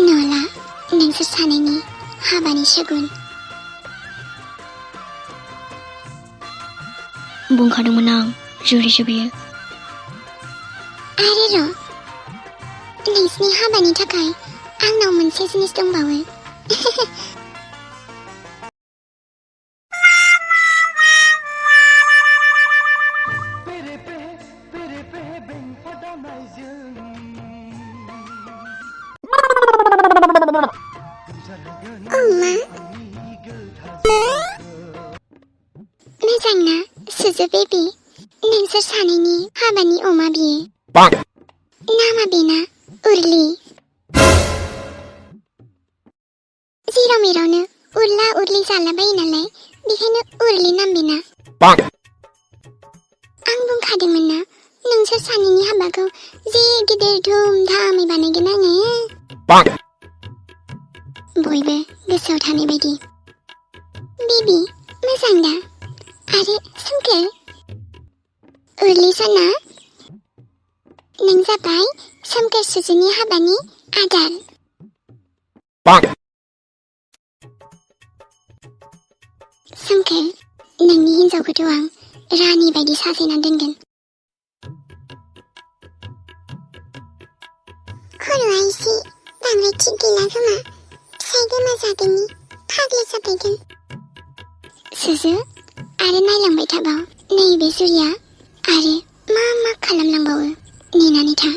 नला नोंसोर सानैनि हाबानि शगुन। बुंखादोंमोन आं जुलिसो बियो। आरो र' नोंसिनि हाबानि थाखाय आंनाव मोनसे जिनिस दंबावो। अमा मोजां ना सुजु बेबी? नोंसोर सानैनि हाबानि अमा बियो। नामा बेना उर्लि। जेराव मेरावनो उरला उरलि जालाबायो नालाय बेखायनो उर्लि नाम बेना। आं बुंखादोंमोन ना नोंसोर सानैनि हाबाखौ जे गिदिर धुम-धामै बानायगोन आङो। बयबो गोसोआव थानाय बायदि। बेबी मोजां दा? आरो सोमखोर उर्लि सना नों जाबाय सोमखोर सुजुनि हाबानि आदार। सोमखोर नोंनि हिन्जावखौथ' आं रानि बायदि साजायना दोनगोन। खर'आ एसे बांद्राय थिग गैला खोमा फिसाइ गोमा जागोननि फाग्ला जाबायगोन। सुजु आरो नायलांबाय थाबाव नैबे जुरिया आरो मा मा खालामलांबावो नेनानै था।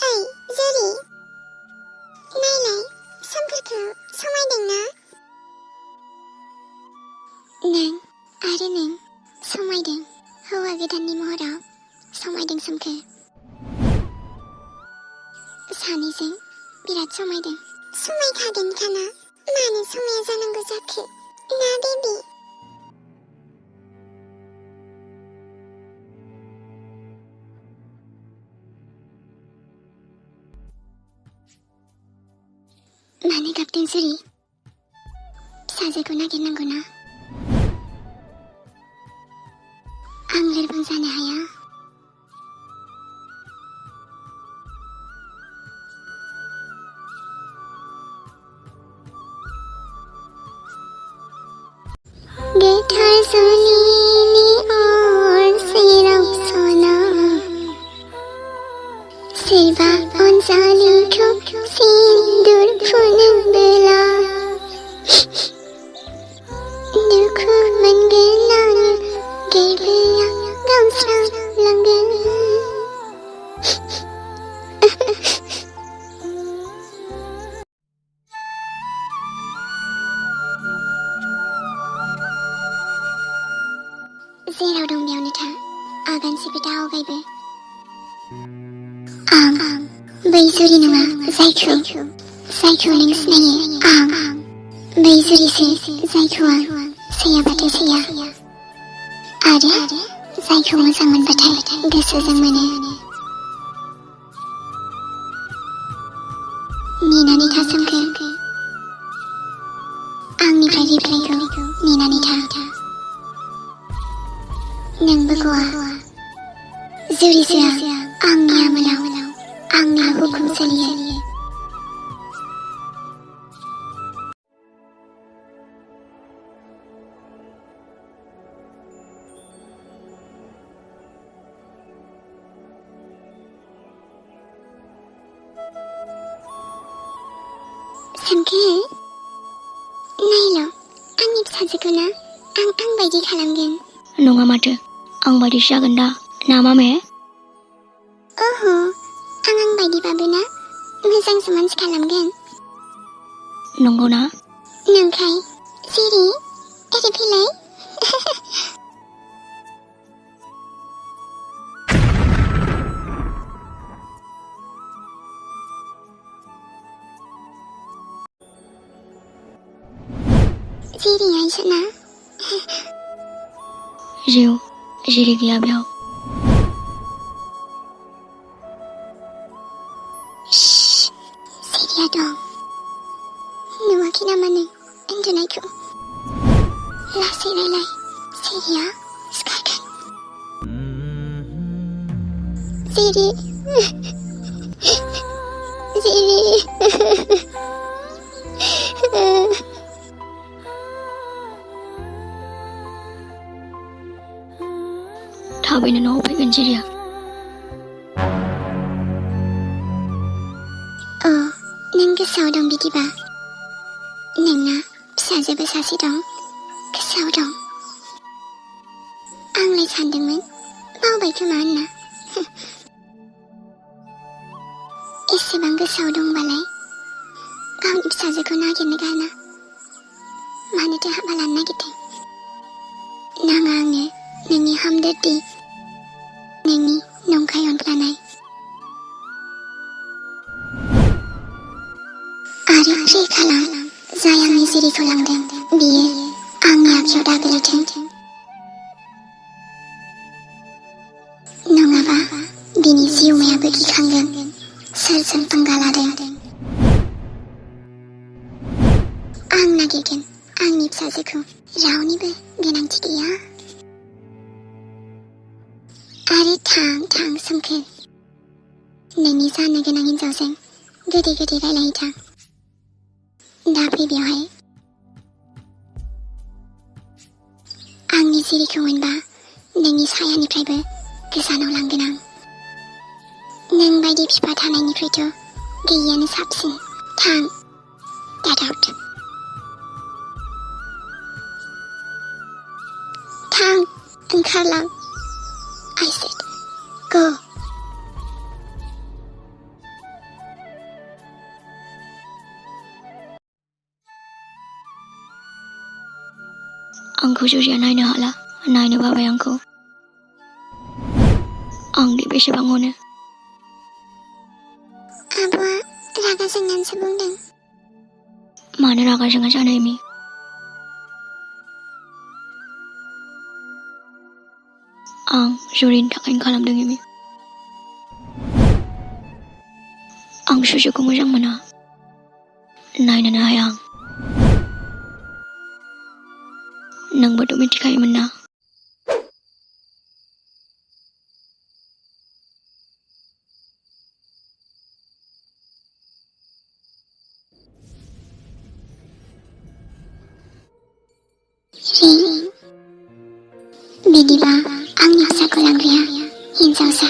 ओइ जुरि नायलाय सोमखोरखौ समायदोंना? नों आरो नों समायदों हौवा गोदाननि महराव समायदों सोमखोर। सानैजों बिराद समायदों। समायखागोनखाना मानो समाया जानांगौ जाखो ना बेबी? मानो गाबदों जुरि? फिसाजोखौ नागिरनांगौ ना? आं लोरबां जानो हाया। गोथार जुलिनि अर सेराव सना सोरबा अनजालिखौ सिन्दुर फुनोबोला दुखु मोनगोन आं गोरबोआ गावस्रालांगोन। जेराव दं बेयावनो था आगानसेबो दा आवगायबो। आं बै जुरि नङा जायखौ नों सिनायो। आं बै जुरिसो जायखौ आं सैयाबाथाय सैया आरो जायखौ मोजां मोनबाथाय गोसोजों मोनो। नेनानै था सोमखोर आंनिफ्राय रिप्लाइखौ नेनानै था। नोंबो गवा जुरिसोआ आंनि आमोलाव आंनिल' हुकुम सोलियो। सोमखोर नायल' आंनि फिसाजोखौ ना आं बायदि खालामगोन। नङा माथो आं बायदिसो जागोन दा ना मामे? ओह आं बायदिबाबो ना मोजांसो मानसि खालामगोन। नंगौना? नंखाय जुरि ओरै फैलाय। जुरि आइसना जिउ जिरि गैया बेयाव। सिरिया दं नुवाखै नामा नों उन्दुनायखौ? लासै रायलाय सिरिया सिखारगोन। Ziri थाबैनो न'आव फैगोन जिरिया नों गोसोआव दं बिदिबा नोंना फिसाजोबो सासे दं गोसोआव दं आंलाय सानदोंमोन बावबाय खोमा होनना एसेबां गोसोआव दंबालाय गावनि फिसाजोखौ नागिरनो गारना मानोथो हाबा लानो नागिरदों नाङा आंनो नोंनि हामदर्दि नोंनि नंखाय अनफ्लानाय आरो प्रे खालाम जाय आंनि जिरिखौ लांदों बियो आंनि आखायाव दागोलैथों नङाबा बिनि जिउमायाबो गिखांगोन सोरजों पंगा लादों आं नागिरगोन आंनि फिसाजोखौ रावनिबो गोनांथि गैया आरो थां सोमखोर नोंनि जानो गोनां हिन्जावजों गोदै गोदै रायलायहैथां दा फै बेवहाय आंनि जिरिखौ मोनबा नोंनि सायानिफ्रायबो गोजानाव लांगोन आं नों बायदि बिफा थानायनिख्रुइथ' गैयियानो साबसिन थां get out थां ओंखारलां I said go आंखौ जिरिया नायनो हाला नायनो बाबाय आंखौ आंदि बेसेबां अनो आब'आ रागा जोंनानैसो बुंदों मानो रागा जोङा जानो एमि आं जुरिनि थाखायनो खालामदों एमि आं सुजुखौ मोजां मोना नायनोनो हाया आं नोंबोथ' मिथिखायोमोन ना बिदिबा आंनि फिसाखौ लांग्राया हिन्जावसा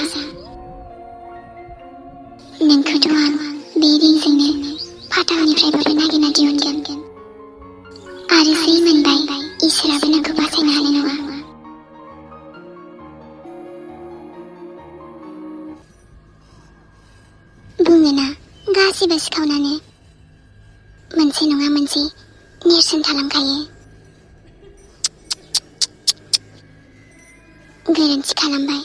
नोंखौथ' आं बे रिंजोंनो फाथालनिफ्रायबाबो नागिरना दिहुनगोन आरो जै मोनबाय इसोराबो नोंखौ बासायनो हानाय नङा बुङोना गासिबो सिखावनानो मोनसे नङा मोनसे नेरसोन थालांखायो गोरोन्थि खालामबाय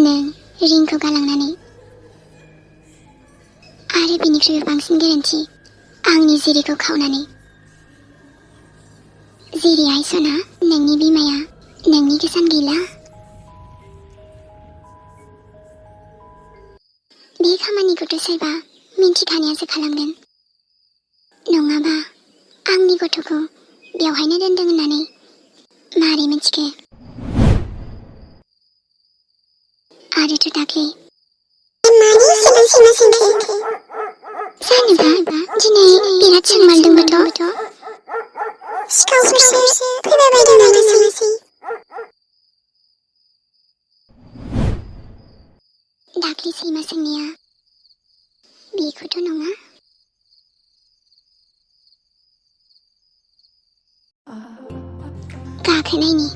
नों रिंखौ गालांनानै आरो बिनिख्रुइबो बांसिन गोरोन्थि आंनि जिरिखौ खावनानै जिरि आइसना नोंनि बिमाया नोंनि गोजान गैला बे खामानिखौथ' सोरबा मिन्थिखानायासो खालामगोन नङाबा आंनि गथ'खौ बेवहायनो दोनदों होननानै मारै मिन्थिखो आरोथ' दाख्लै जानोबा दिनै बिराद सोंमारदोंबोथ' सिखावफोरसो फैबाय बायदों नामासै दाख्लै सैमा सोंनाया बेखौथ' नङा गाखोनायनि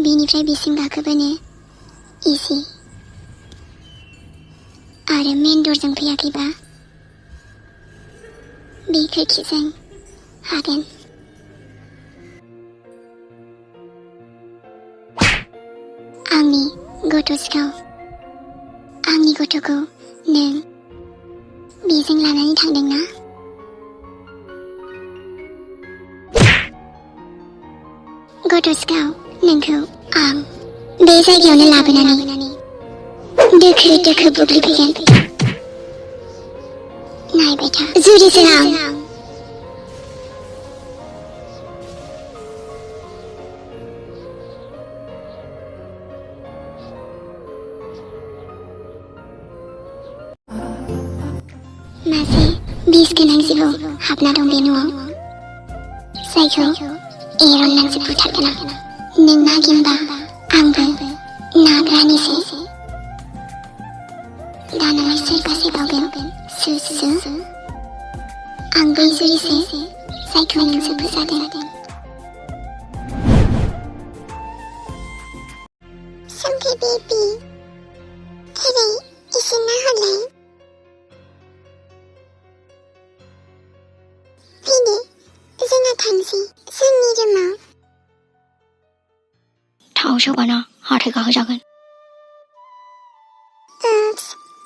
बिनिफ्राय बिसिम गाखोबोनो इजि आरो मेन दरजों फैयाखैबा बे खोरखिजों हागोन आंनि गथ' सिखाव आंनि गथ'खौ नों बेजों लानानै थांदोंना गथ' सिखाव नोंखौ आं बे जायगायावनो लाबोनानै दोखो बुग्लिफैगोन। नायबाय था जुरिसो आं। मासे बिस गोनां जिबौ हाबना दं बे न'आव, जायखौ एरननानैसो बुथारगोन आं। नों नागिरबा आंबो नाग्रानिसै। दानालाय सोरबा सेबावगोन सु आं बै जुरिसो जायखौ नोंसो फोजादों। सोमखे बेबि हेरै एसे नाहरलाय। फैदो जोंहा थांसै जोंनि रुमाव। थाव सोबाना हाथाय गाहोजागोन।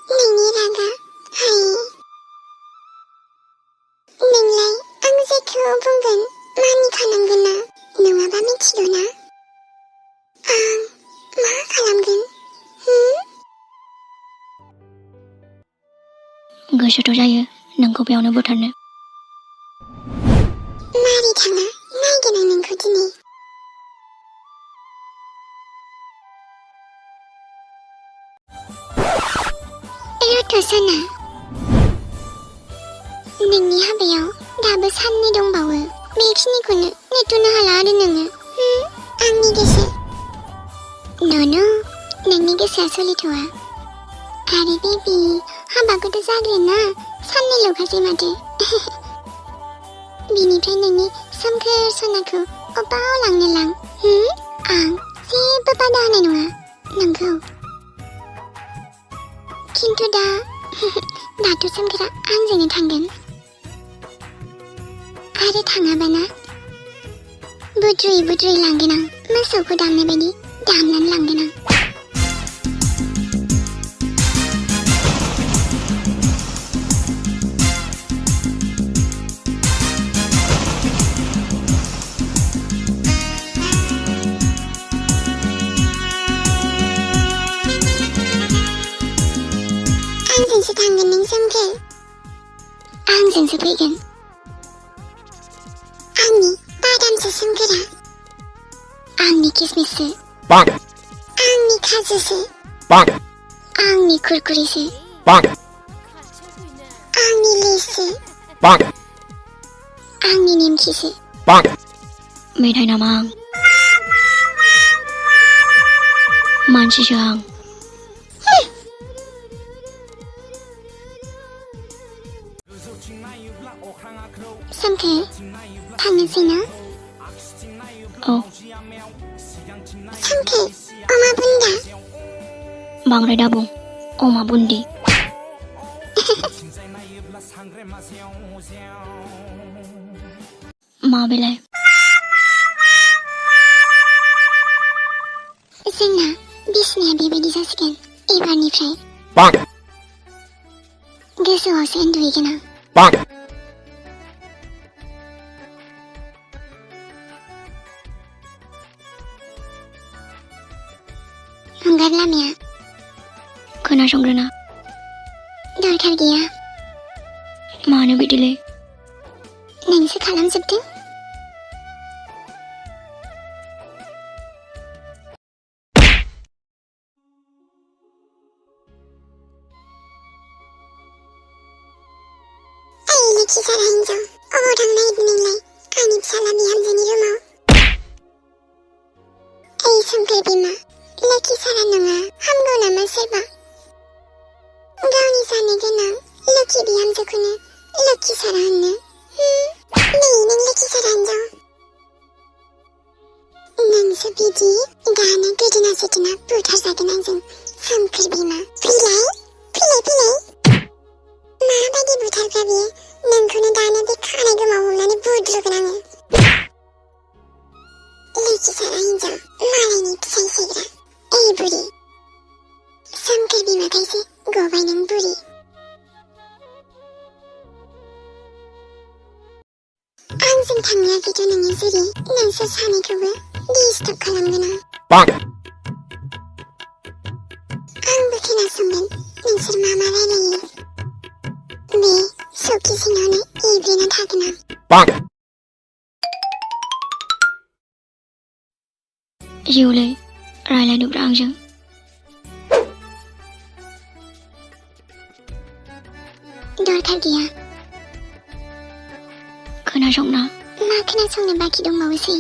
नोंनि रागा हाय। नोंलाय आं जेखौ बुंगोन मानिखानांगोन ना, नङाबा मिथिगौ ना आं मा खालामगोन? गोसोथ' जायो नोंखौ बेयावनो बुथारनो। मारै थाङा नायगोन आं नोंखौ दिनै। रथ'सना, नोंनि हाबायाव दाबो साननै दंबावो। बेखिनिखौनो नेथ'नो हाला आरो नोङो। आंनि गोसो नोंनि गोसोआ सोलिथ'वा। आरे बेबि हाबाखौथ' जाग्रोना साननैल'खासै माथो। बिनिफ्राय नोंनि सोमखोर सनाखौ अबाव लांनो लां। आं जेबो बादा होनाय नङा नोंखौ। खिन्थु दाथ' सोमखोरा आंजोंनो थांगोन। आरो थाङाबाना बुद्रुयै लांगोन आं। मोसौखौ दामनाय बायदि दामनानै लांगोन आं। आंजोंसो थांगोन नों सोमखोर, आंजोंसो फैगोन। आंनि बादामसो सोमखोरा, आंनि किसमिससो, आंनि खाजुसो, आंनि कुरकुरिसो, आंनि लेससो, आंनि निमखिसो। मेथाइ नामा आं? मानसिसो आं। सोमखोर थांनोसै ना? औ। सोमखोर अमा बुन्दा। बांद्राय दाबुं अमा बुन्दि। मा बेलाय? जोंना बिसिनाया बेबायदि जासिगोन एबारनिफ्राय। गोजौआवसो उन्दुहैगोन आं। हंगार लामाया खोनासंग्रोना। दरखार गैया। मानो बिदिलै? नोंसो खालामजोबदों। ओइ लोखि सारा हिन्जाव, अबाव थांनो नागिरदों नोंलाय? आंनि फिसाला बिहामजोनि रुमाव। ओइ सोमखोर बिमा, लोखि सारा नङा हामगौ नामा सोरबा? गावनि जानो गोनां लोखि बिहामजोखौनो लोखि सारा होनो। नै नों लोखि सारा हिन्जाव, नोंसो बिदि दानो गोदोना सोदोना बुथारजागोन आंजों। सोमखोर बिमा फैलाय। माबायदि बुथारग्रा बियो, नोंखौनो दानो बे खानाय गोमाव हमनानै बुद्रुगोन आङो। लोखि सारा हिन्जाव, मालायनि फिसाइ सेग्रा। ओइ बुरि, सोमखोर बिमाखायसो गबाय नों बुरि। आंजों थांनायाखैथ' नोङो जुरि, नोंसोर सानैखौबो डिस्टार्ब खालामगोन आं। खोनासंगोन नोंसोर मा मा रायलायो बे सौखि सिङावनो एब्रेना थागोन आं जिउलै रायलायनोब्रा आंजों दरखार गैया खोनासंना मा खोनासंनो बाखि दंबावोसै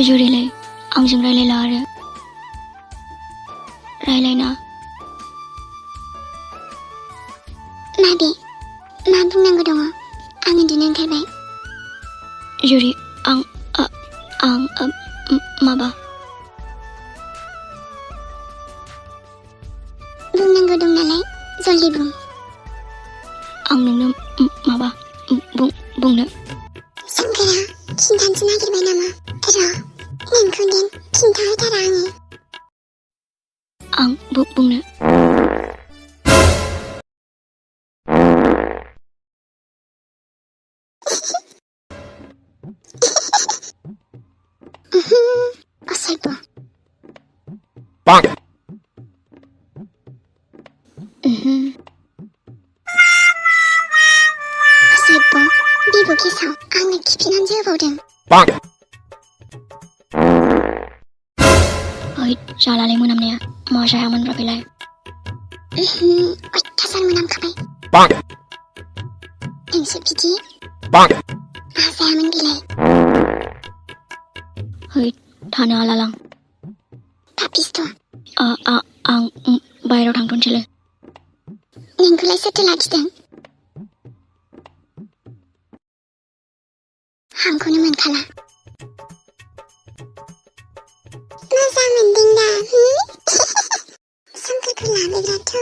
जुरिलै आंजों रायलायला आरो रायलायना माबे मा बुंनांगौ दङ आं उन्दुनो ओंखारबाय जुरि आं माबा बुंनांगौ दं नालाय जल्दि बुं आं नोंनो माबा बुंनो सोंगोरा खिन्थानोसो नागिरबाय नामा र' नोंखौ देन खिन्थाहोथारा आं बुंनो असभ्य असभ्य बिब' गेसाव आंनो खिफिनानैसो होबावदों ओइ जालालै मोनामनाया मा जायामोनब्रा बेलाय अयथासार मोनामखाबाय नोंसो बिदि मा जायामोन बेलाय ओइ थानो हालालां पापिस्ट' आं बायहेरायाव थांथ'नोसैलै नोंखौलाय सोरथो लाखिदों हांखौनो मोनखाला मोजां मोनदों दा सोमखोरखौ लाबोग्राथ'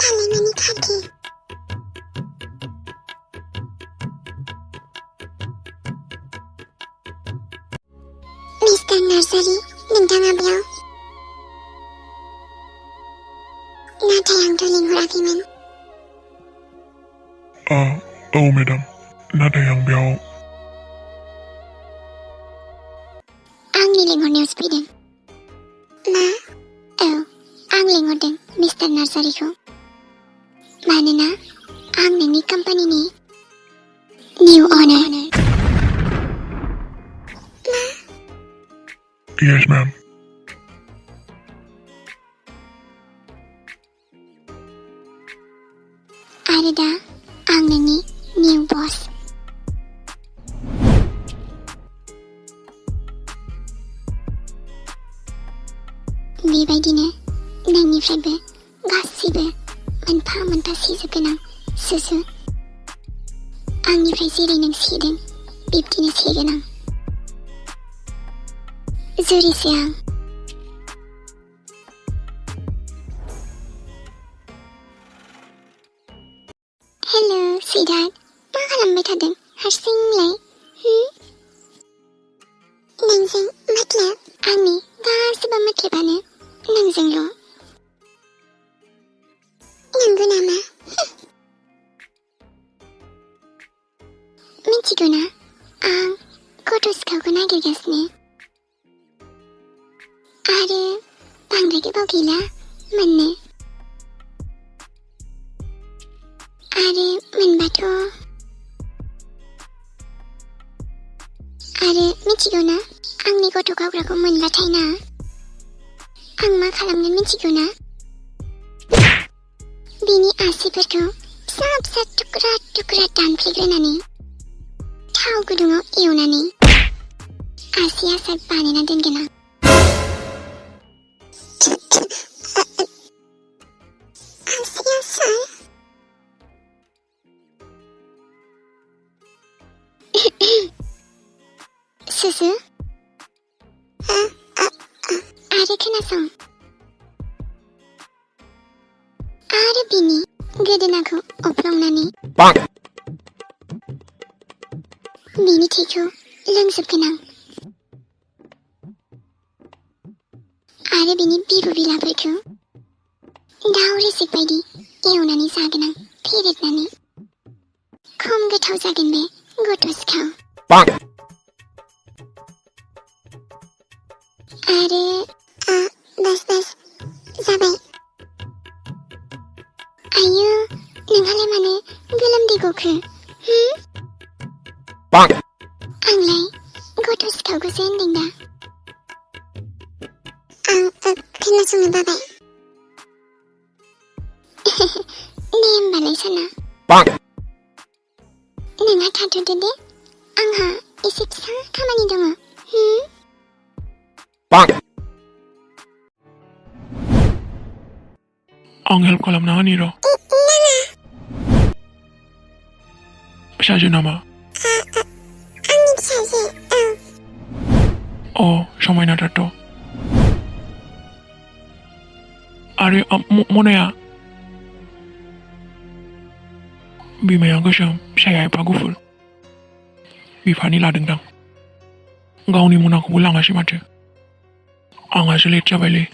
दालाय मानि खाखि मिस्टार नार्जारि नोंथाङा बेयाव नाथाय आंथ' लिंहराखैमोन औ मेडाम नाथाय आं बेयाव आंनि लिंहरनायावसो फैदों मा औ आं लिंहरदों मिस्टार नार्जारिखौ मानोना आं नोंनि कम्पानिनि निउ अनार यस मैम आरो दा आं नोंनि निउ बस बेबायदिनो नोंनिफ्रायबो गासिबो मोनफा मोनफा सिजोबगोन आं सुजु आंनिफ्राय जेरै नों सिदों बिब्दिनो सिगोन आं जुरिसै आं हेलो स्वीटहार्ट मा खालामबाय थादों हारसिंलाय नोंजों मतलब आंनि गासिबो मतलबानो नोंजोंल' नंगौ नामा मिथिगौ ना आं गथ' सिखावखौ नागिरगासिनो आरो बांद्राय गोबाव गैला मोननो आरो मोनबाथ' आरो मिथिगौ ना आंनि गथ' गावग्राखौ मोनबाथाय ना आं मा खालामनो मिथिगौ ना बिनि आसिफोरखौ फिसा फिसा थुख्रा थुख्रा दानफ्लेग्रोनानै थाव गुदुङाव एवनानै आसि आसार बानायना दोनगोन आं आसि आसार सुसु आरो खोनासं आरो बिनि गोदोनाखौ अफ्लंनानै बिनि थैखौ लोंजोबगोन आं आरो बिनि बिबु बिलाफोरखौ दाउ रेसिक बायदि एवनानै जागोन आं फेरेदनानै खम गोथाव जागोन बे गथ' सिखाव आरो बास जाबाय आयु नोंहालाय मानो गोलोमदै गखो आंलाय गथ' सिखावखौसो होनदों दा आं खोनासंनो बाबाय दे होमबालाय साना नोंहा थाथ'दो दे आंहा एसे फिसा खामानि दङ आं हेल्प खालामना होनि र' फिसाजो नामा आंनि फिसाजो अ समायनाथारथ' आरो मनाया बिमाया गोसोम फिसाया एफा गुफुर बिफानि लादोंदां गावनि मनाखौबो लाङासै माथो आंहासो लेट जाबायलै